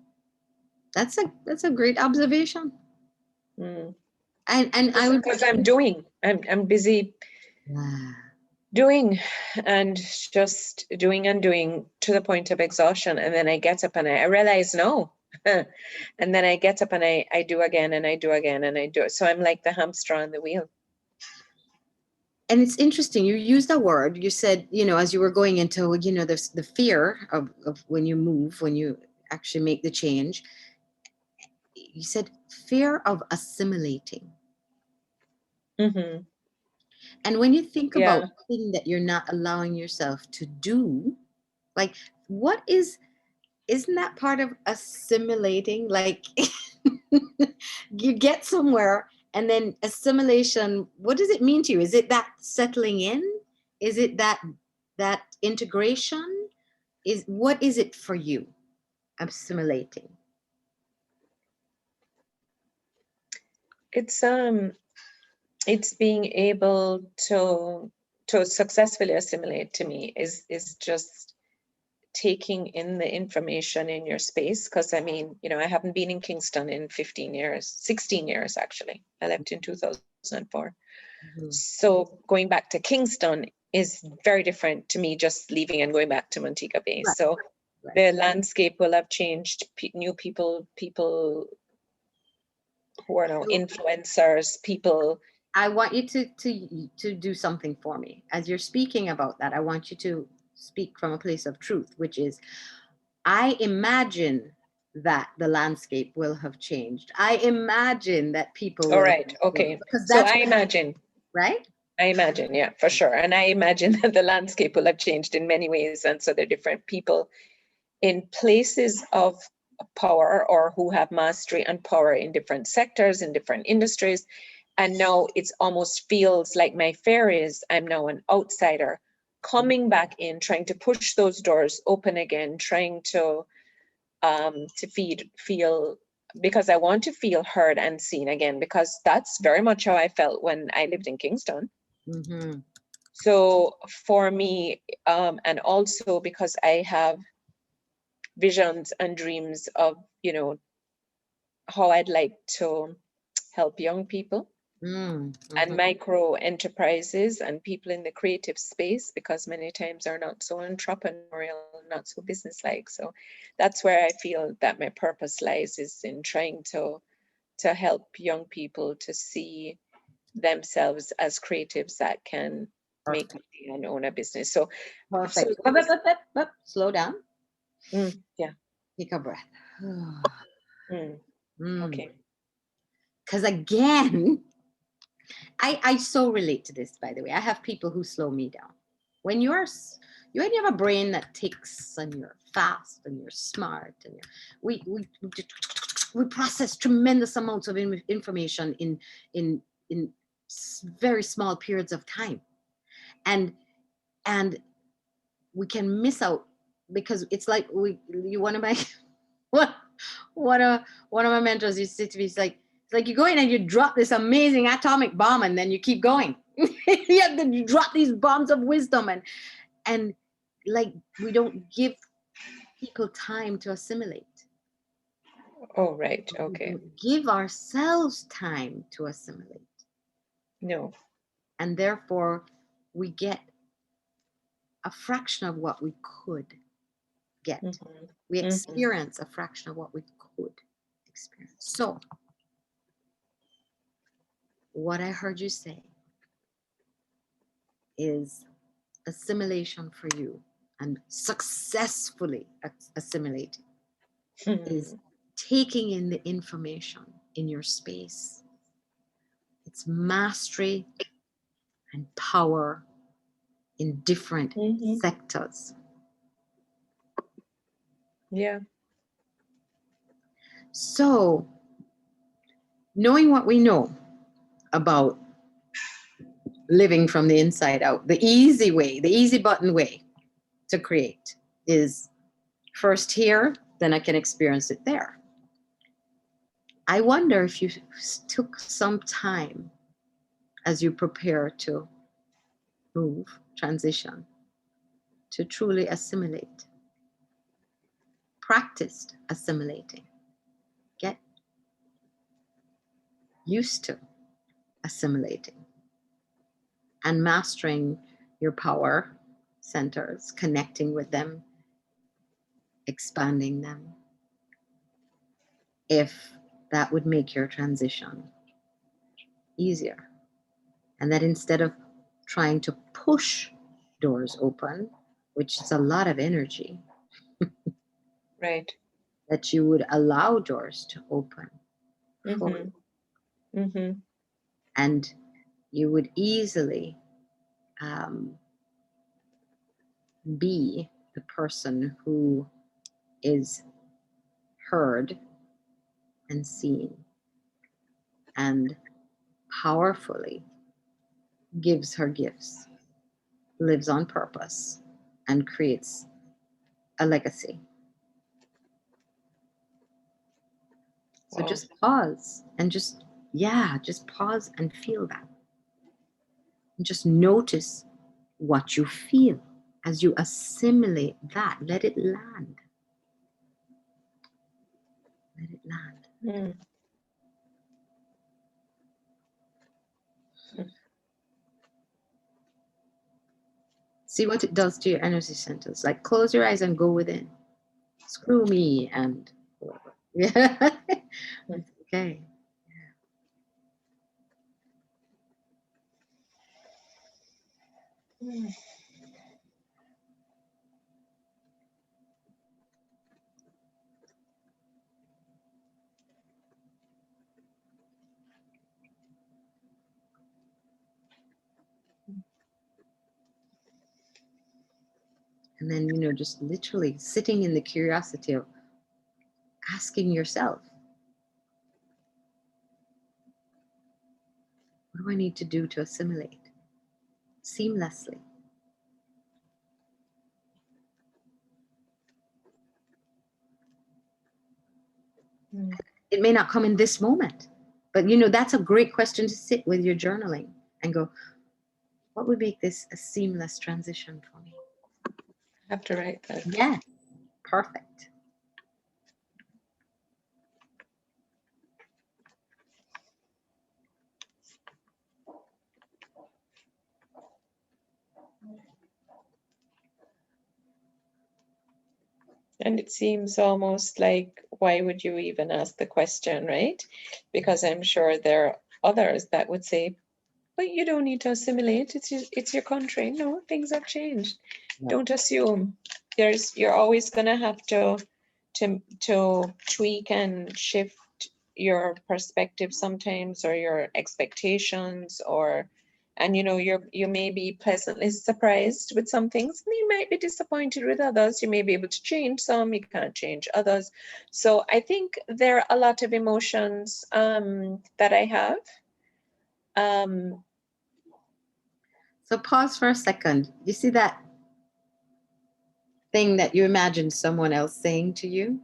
that's a great observation. And I would, because I'm busy doing and just doing and doing to the point of exhaustion, and then I get up and I realize no. And then I get up and I do again and I do again and I do it. So I'm like the hamster on the wheel. And it's interesting, you used a word, you said, as you were going into, there's the fear of when you move, when you actually make the change, you said fear of assimilating. Mm-hmm. And when you think about the thing that you're not allowing yourself to do, like, isn't that part of assimilating? Like, you get somewhere and then assimilation, what does it mean to you? Is it that settling in? Is it that integration? What is it for you, assimilating? It's being able to successfully assimilate, to me, is just taking in the information in your space. Because I mean, I haven't been in Kingston in 16 years actually. I left in 2004. So going back to Kingston is very different to me just leaving and going back to Montego Bay. Right. So the landscape will have changed. New people who are now influencers, people. I want you to do something for me. As you're speaking about that, I want you to speak from a place of truth, which is, I imagine that the landscape will have changed. I imagine that people All right. Okay. So I imagine. Right? I imagine, yeah, for sure. And I imagine that the landscape will have changed in many ways. And so there are different people in places of power or who have mastery and power in different sectors, in different industries. And now it almost feels like my fear is I'm now an outsider coming back in, trying to push those doors open again, trying to feel, because I want to feel heard and seen again, because that's very much how I felt when I lived in Kingston. Mm-hmm. So for me, and also because I have visions and dreams of, how I'd like to help young people and micro enterprises and people in the creative space, because many times are not so entrepreneurial, not so business-like. So that's where I feel that my purpose lies, is in trying to help young people to see themselves as creatives that can make money and own a business. So perfect. Slow down. Yeah. Take a breath. Okay. Because again, I so relate to this, by the way. I have people who slow me down. When you're when you have a brain that ticks and you're fast and you're smart and we process tremendous amounts of information in very small periods of time, and we can miss out because it's like one of my mentors used to say to me, it's like you go in and you drop this amazing atomic bomb and then you keep going. You have to drop these bombs of wisdom and like we don't give people time to assimilate. Oh, right. We Okay. don't give ourselves time to assimilate. No. And therefore we get a fraction of what we could get. Mhm. We Mhm. experience a fraction of what we could experience. So what I heard you say is assimilation for you, and successfully assimilating is taking in the information in your space. It's mastery and power in different Mhm. sectors. Yeah. So, knowing what we know about living from the inside out, the easy way, the easy button way to create is first here, then I can experience it there. I wonder if you took some time as you prepare to move, transition, to truly assimilate. Practiced assimilating. Get used to assimilating and mastering your power centers, connecting with them, expanding them. If that would make your transition easier. And that instead of trying to push doors open, which is a lot of energy, Right. that you would allow doors to open for you. Mhm. Mhm. And you would easily be the person who is heard and seen and powerfully gives her gifts, lives on purpose, and creates a legacy. So Wow. just pause and just pause and feel that. And just notice what you feel as you assimilate that. Let it land. Let it land. Mm. See what it does to your energy centers. Like close your eyes and go within. Screw me and whatever. Yeah. Okay. Mm. And then, just literally sitting in the curiosity of asking yourself, what do I need to do to assimilate seamlessly? Mm. It may not come in this moment, but that's a great question to sit with your journaling and go, what would make this a seamless transition for me? I have to write that. Yeah, perfect. And it seems almost like, why would you even ask the question, right? Because I'm sure there are others that would say, but you don't need to assimilate. It's your country. No, things have changed. No. Don't assume. You're always gonna have to tweak and shift your perspective sometimes, or your expectations, or And you may be pleasantly surprised with some things, and you might be disappointed with others. You may be able to change some, you can't change others. So I think there are a lot of emotions that I have. So pause for a second. You see that thing that you imagine someone else saying to you?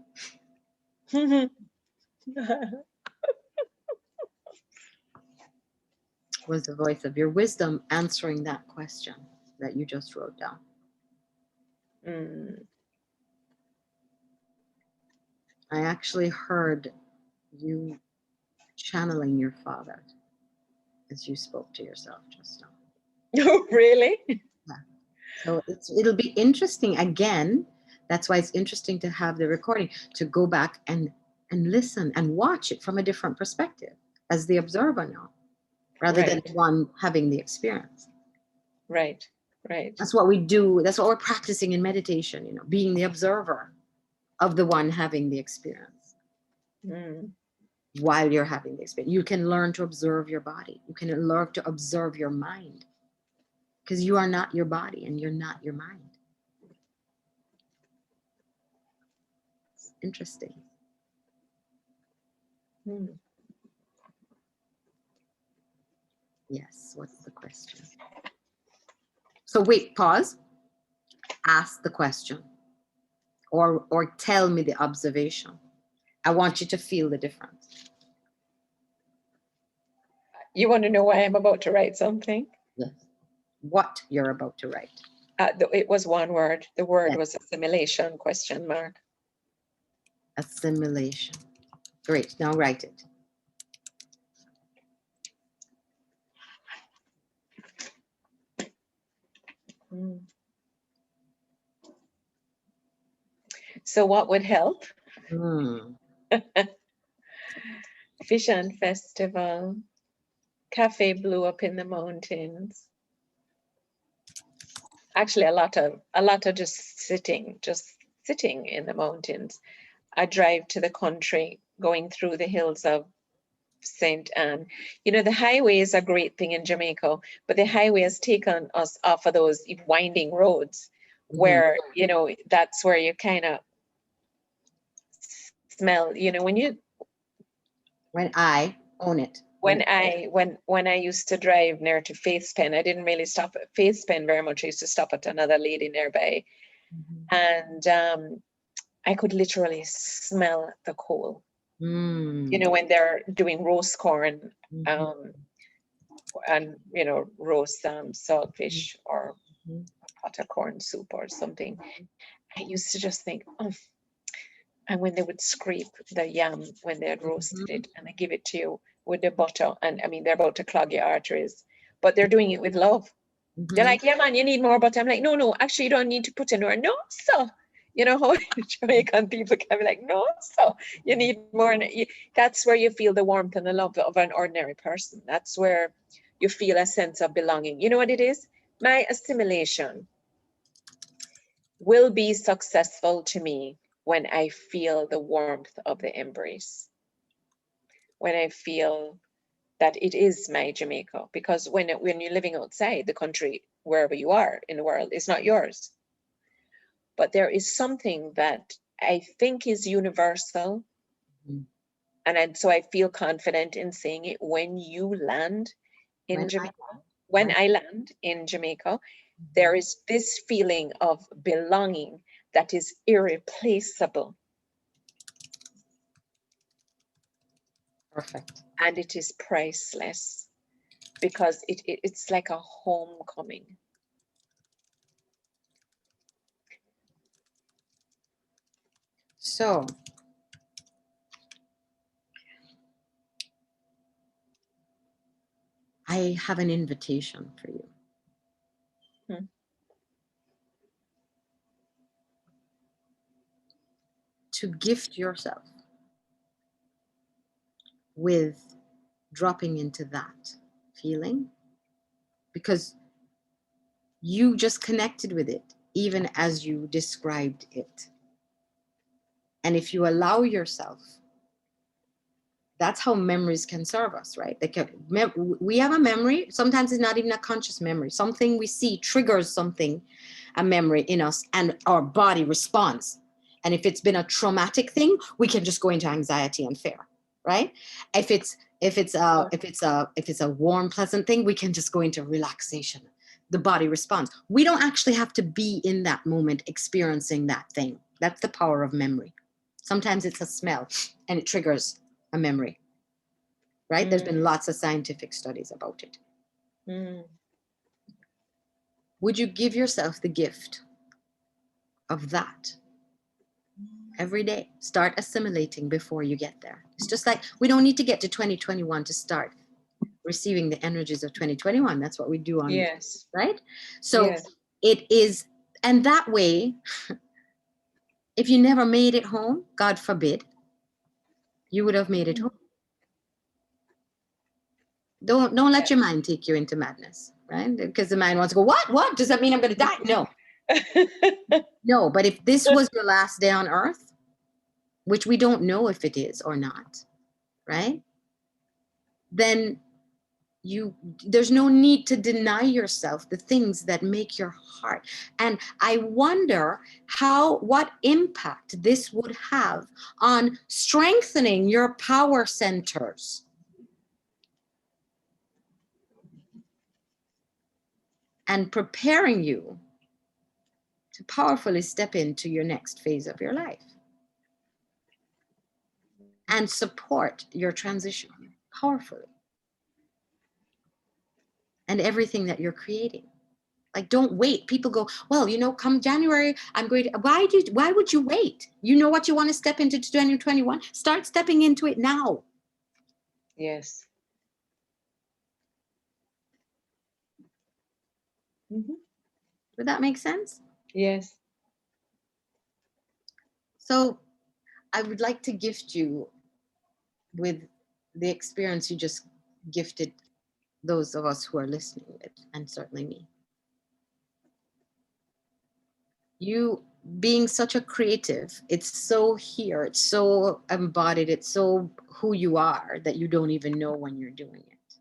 Was the voice of your wisdom answering that question that you just wrote down? I actually heard you channeling your father as you spoke to yourself just now. Oh, really? Yeah. So it'll be interesting again. That's why it's interesting to have the recording, to go back and listen and watch it from a different perspective as the observer now, rather than Right. one having the experience. Right. That's what we do. That's what we're practicing in meditation, being the observer of the one having the experience. While you're having the experience, you can learn to observe your body. You can learn to observe your mind, because you are not your body and you're not your mind. It's interesting. Yes, what's the question? So wait, pause. Ask the question, or tell me the observation. I want you to feel the difference. You want to know why I'm about to write something? Yes. What you're about to write. It was one word. The word Yes. was assimilation, ? Assimilation. Great, now write it. So what would help? Vision Festival, Cafe Blue up in the mountains. Actually, a lot of just sitting in the mountains. I drive to the country, going through the hills of St. Anne. The highway is a great thing in Jamaica, but the highway has taken us off of those winding roads where, that's where you kind of smell, when I own it. When I used to drive near to Faith's Pen, I didn't really stop at Faith's Pen very much. I used to stop at another lady nearby, and I could literally smell the coal. When they're doing roast corn, and roast saltfish or pot of corn soup or something. I used to just think, oh. And when they would scrape the yam when they had roasted it, and they give it to you with the butter, and I mean, they're about to clog your arteries, but they're doing it with love. They're like, yeah, man, you need more butter. I'm like, no, actually, you don't need to put in more. No, sir. You know how Jamaican people can be like, no, sir, you need more. That's where you feel the warmth and the love of an ordinary person. That's where you feel a sense of belonging. You know what it is? My assimilation will be successful to me when I feel the warmth of the embrace, when I feel that it is my Jamaica, because when you're living outside the country, wherever you are in the world, it's not yours. But there is something that I think is universal, and so I feel confident in saying it. When you land in Jamaica, when I land in Jamaica, there is this feeling of belonging that is irreplaceable. Perfect. And it is priceless, because it's like a homecoming. So I have an invitation for you. To gift yourself with dropping into that feeling, because you just connected with it even as you described it. And if you allow yourself that's how memories can serve us, right? We have a memory. Sometimes it's not even a conscious memory. Something we see triggers something, a memory in us, and our body responds. And if it's been a traumatic thing, we can just go into anxiety and fear, right? If it's a warm, pleasant thing, we can just go into relaxation. The body responds. We don't actually have to be in that moment experiencing that thing. That's the power of memory. Sometimes it's a smell and it triggers a memory, right? There's been lots of scientific studies about it. Would you give yourself the gift of that every day? Start assimilating before you get there. It's just like we don't need to get to 2021 to start receiving the energies of 2021. That's what we do on, yes, right? So yes. it is, and that way, if you never made it home, God forbid, you would have made it home. Don't let your mind take you into madness, right? Because the mind wants to go, what? Does that mean I'm going to die? No. No, but if this was your last day on earth, which we don't know if it is or not, right? Then there's no need to deny yourself the things that make your heart. And I wonder what impact this would have on strengthening your power centers and preparing you to powerfully step into your next phase of your life and support your transition powerfully and everything that you're creating. Like, don't wait. People go, well, come January, I'm going to, why would you wait? You know what you want to step into 2021? Start stepping into it now. Yes. Would that make sense? Yes. So I would like to gift you with the experience you just gifted those of us who are listening with, and certainly me. You being such a creative, it's so here, it's so embodied, it's so who you are that you don't even know when you're doing it.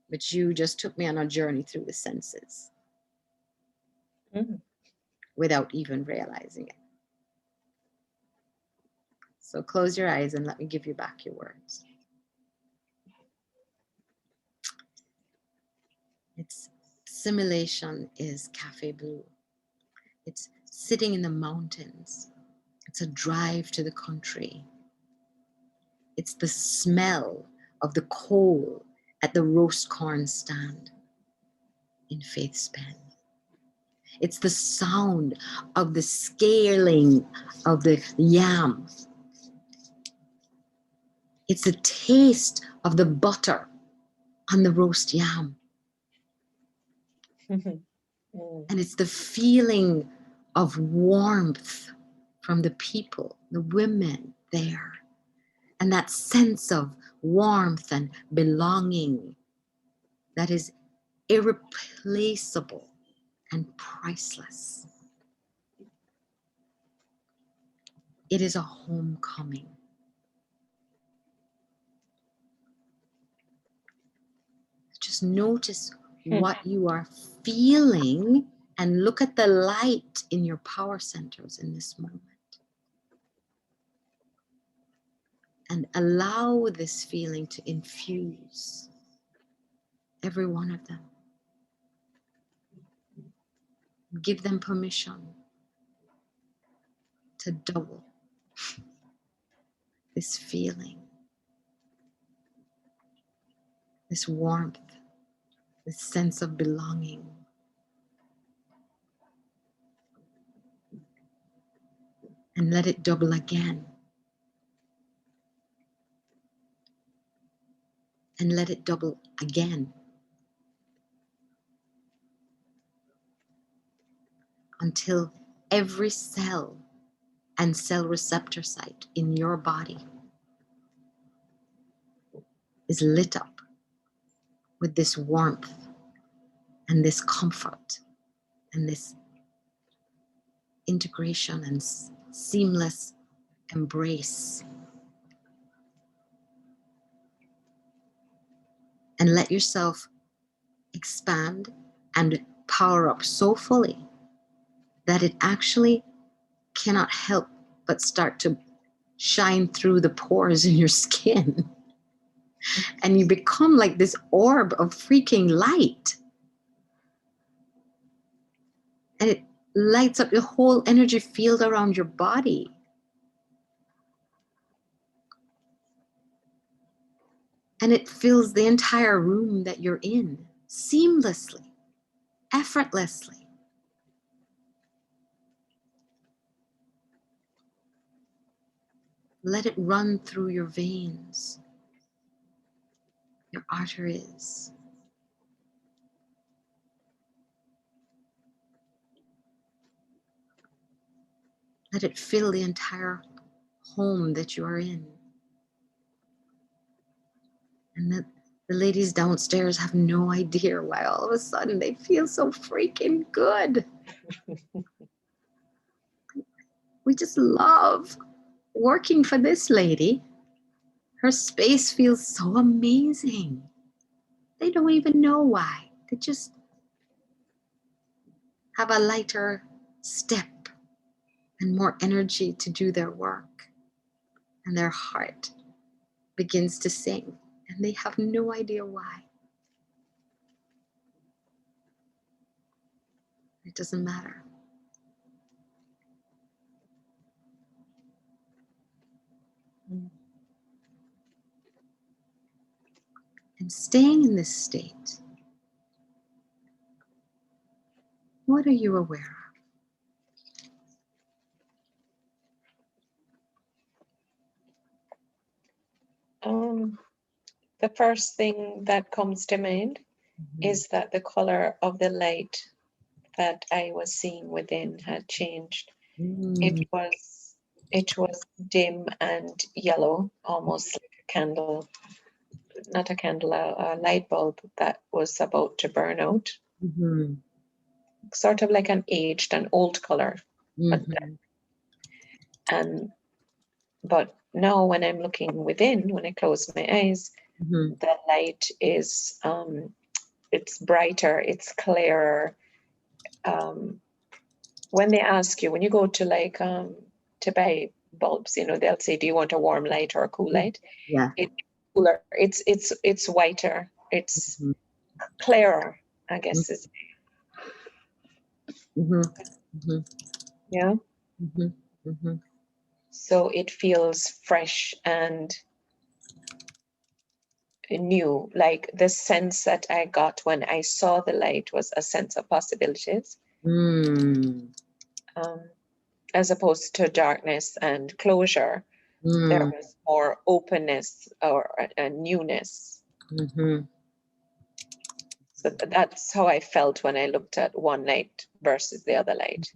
But you just took me on a journey through the senses without even realizing it. So close your eyes and let me give you back your words. It's simulation is Cafe Blue. It's sitting in the mountains. It's a drive to the country. It's the smell of the coal at the roast corn stand in Faith's Pen. It's the sound of the scaling of the yam. It's the taste of the butter on the roast yam. And it's the feeling of warmth from the people, the women there. And that sense of warmth and belonging that is irreplaceable and priceless. It is a homecoming. Just notice what you are feeling and look at the light in your power centers in this moment. And allow this feeling to infuse every one of them. Give them permission to double this feeling, this warmth, this sense of belonging. And let it double again. And let it double again. Until every cell and cell receptor site in your body is lit up with this warmth and this comfort and this integration and seamless embrace and let yourself expand and power up so fully that it actually cannot help but start to shine through the pores in your skin. And you become like this orb of freaking light. And it lights up the whole energy field around your body. And it fills the entire room that you're in seamlessly, effortlessly. Let it run through your veins, your arteries. Let it fill the entire home that you are in. And the ladies downstairs have no idea why all of a sudden they feel so freaking good. We just love working for this lady. Her space feels so amazing. They don't even know why. They just have a lighter step and more energy to do their work. And their heart begins to sing. And they have no idea why. It doesn't matter. And staying in this state, what are you aware of? The first thing that comes to mind is that the color of the light that I was seeing within had changed. It was dim and yellow, almost like a candle, not a candle, a light bulb that was about to burn out. Sort of like an aged and old color. But now when I'm looking within, when I close my eyes, the light is it's brighter, it's clearer. When they ask you, when you go to like to buy bulbs, they'll say, do you want a warm light or a cool light? Yeah. It's cooler, it's whiter, it's clearer, I guess is. Yeah. So it feels fresh and new. Like the sense that I got when I saw the light was a sense of possibilities, as opposed to darkness and closure. There was more openness or a newness. So that's how I felt when I looked at one light versus the other light.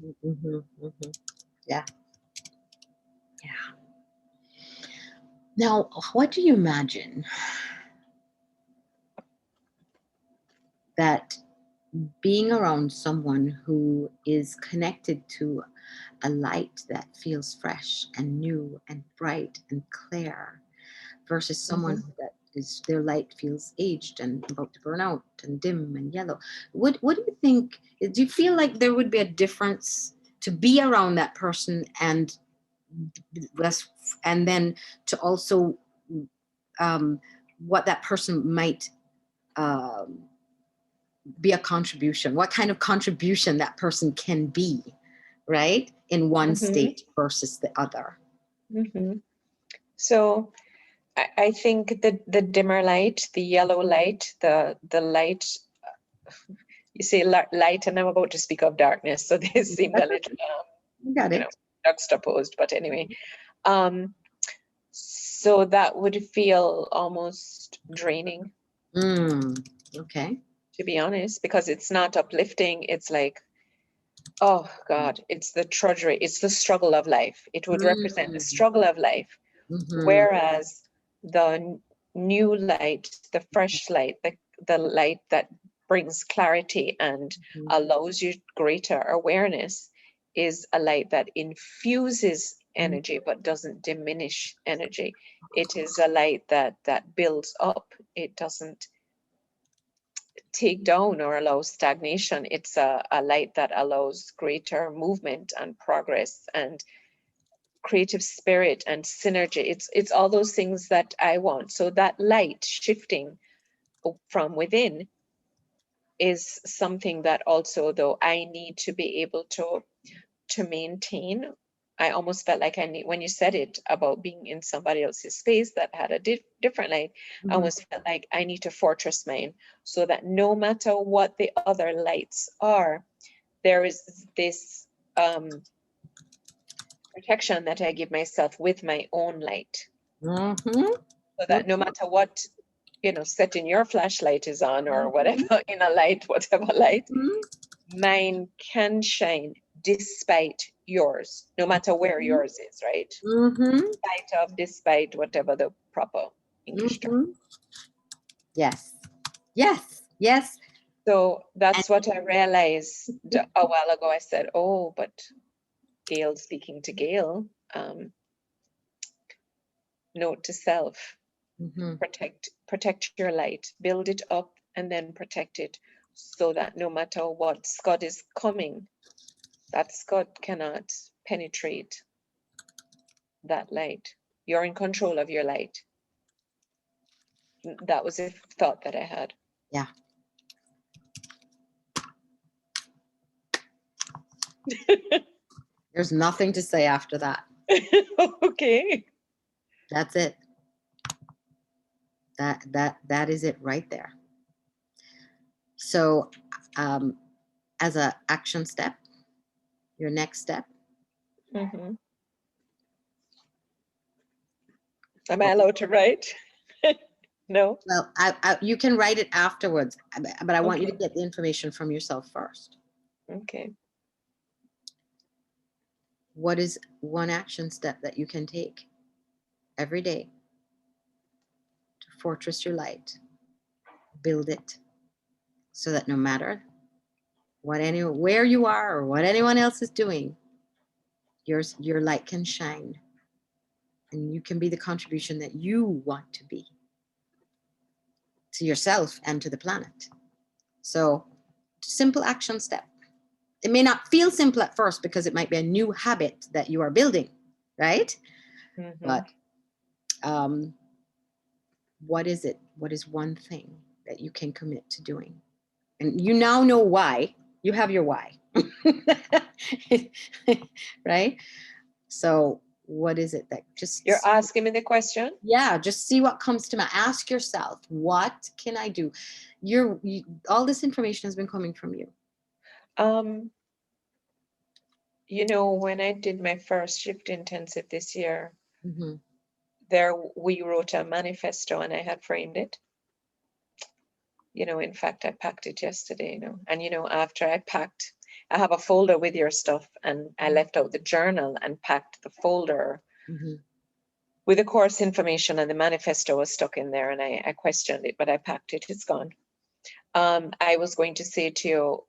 Yeah. Yeah. Now, what do you imagine that being around someone who is connected to a light that feels fresh and new and bright and clear versus someone that is their light feels aged and about to burn out and dim and yellow? What do you think? Do you feel like there would be a difference to be around that person and then to also what that person might be a contribution, what kind of contribution that person can be, right, in one state versus the other? So I think the dimmer light, the yellow light, the light, you say light, and I'm about to speak of darkness, so they seem a little juxtaposed, but anyway. So that would feel almost draining. Okay. To be honest, because it's not uplifting. It's like, oh God, it's the trudgery, it's the struggle of life. It would represent the struggle of life. Whereas the new light, the fresh light, the light that brings clarity and allows you greater awareness is a light that infuses energy but doesn't diminish energy. It is a light that builds up. It doesn't take down or allow stagnation. It's a light that allows greater movement and progress and creative spirit and synergy. It's all those things that I want. So that light shifting from within is something that also, though, I need to be able to maintain. I almost felt like I need, when you said it about being in somebody else's space that had a different light, I almost felt like I need to fortress mine so that no matter what the other lights are, there is this protection that I give myself with my own light. So that no matter what, setting your flashlight is on or whatever, in a light, whatever light, mine can shine despite yours, no matter where yours is, right? Despite whatever the proper English term. Yes, yes, yes. So that's what I realized a while ago. I said, oh, but Gail, speaking to Gail, note to self, protect your light, build it up and then protect it so that no matter what scud is coming, that scud cannot penetrate that light. You're in control of your light. That was a thought that I had. Yeah. There's nothing to say after that. Okay. That's it. That is it right there. So as an action step, your next step. Am I allowed to write? No. Well, you can write it afterwards, but I want you to get the information from yourself first. Okay. What is one action step that you can take every day to fortress your light, build it, so that no matter where you are or what anyone else is doing, your light can shine and you can be the contribution that you want to be to yourself and to the planet. So, simple action step. It may not feel simple at first because it might be a new habit that you are building, right? But what is it? What is one thing that you can commit to doing? And you now know why. You have your why. Right? So what is it that just... You're asking me the question? Yeah, just see what comes to mind. Ask yourself, what can I do? All this information has been coming from you. When I did my first shift intensive this year, we wrote a manifesto and I had framed it. In fact, I packed it yesterday, and after I packed, I have a folder with your stuff and I left out the journal and packed the folder with the course information, and the manifesto was stuck in there, and I questioned it, but I packed it. It's gone. I was going to say to you,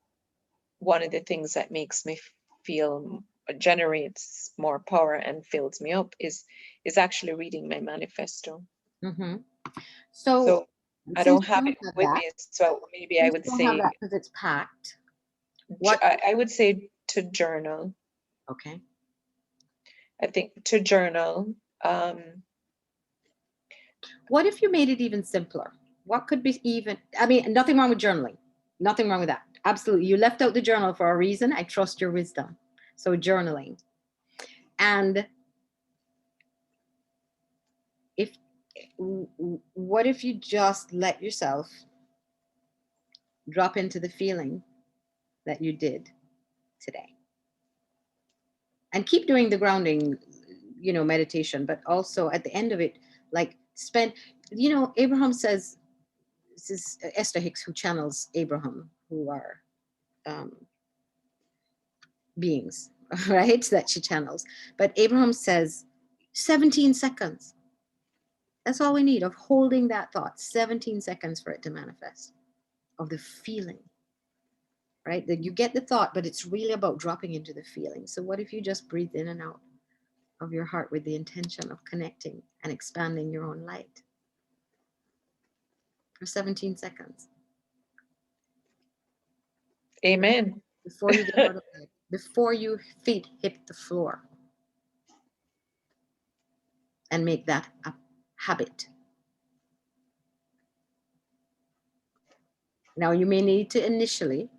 one of the things that makes me feel, generates more power and fills me up is actually reading my manifesto. So I don't have it with me, so maybe I would say because it's packed. I would say to journal. Okay. I think to journal. What if you made it even simpler? What could be even, I mean, nothing wrong with journaling. Nothing wrong with that. Absolutely. You left out the journal for a reason. I trust your wisdom. So journaling. And what if you just let yourself drop into the feeling that you did today? And keep doing the grounding, meditation, but also at the end of it, like Abraham says, this is Esther Hicks who channels Abraham, who are beings, right? That she channels. But Abraham says 17 seconds. That's all we need of holding that thought, 17 seconds for it to manifest, of the feeling, right? That you get the thought, but it's really about dropping into the feeling. So what if you just breathe in and out of your heart with the intention of connecting and expanding your own light for 17 seconds? Amen. Before you get out of bed, before your feet hit the floor. And make that a habit. Now, you may need to initially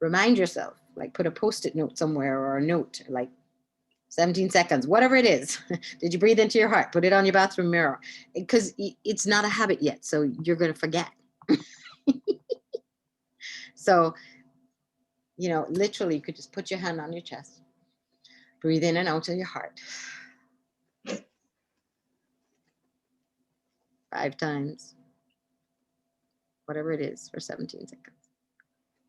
remind yourself, like put a Post-it note somewhere or a note, like 17 seconds, whatever it is. Did you breathe into your heart? Put it on your bathroom mirror, because it's not a habit yet. So you're going to forget. So, you know, literally you could just put your hand on your chest, breathe in and out of your heart 5 times, whatever it is, for 17 seconds.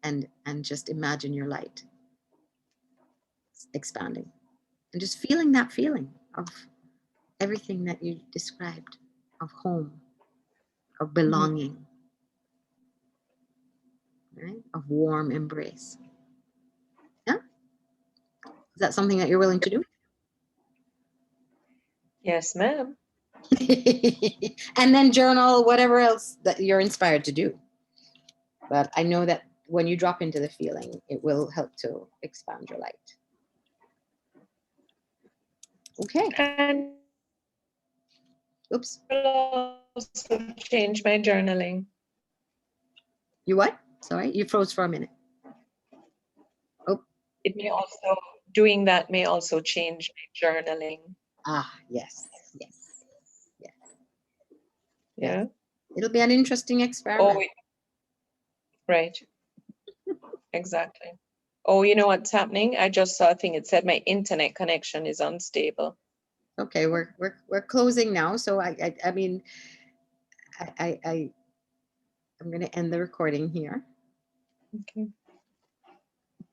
And just imagine your light expanding and just feeling that feeling of everything that you described, of home, of belonging, right? Of warm embrace. Yeah? Is that something that you're willing to do? Yes, ma'am. And then journal whatever else that you're inspired to do. But I know that when you drop into the feeling, it will help to expand your light. Okay. And Oops. I'll also change my journaling. You what? Sorry, you froze for a minute. Oh. It may also, doing that may also change my journaling. Ah, yes, yes, yes. Yeah. It'll be an interesting experiment. Oh, right. Exactly. Oh, you know what's happening? I just saw a thing. It said my internet connection is unstable. Okay, we're closing now. So I mean, I'm going to end the recording here. Okay.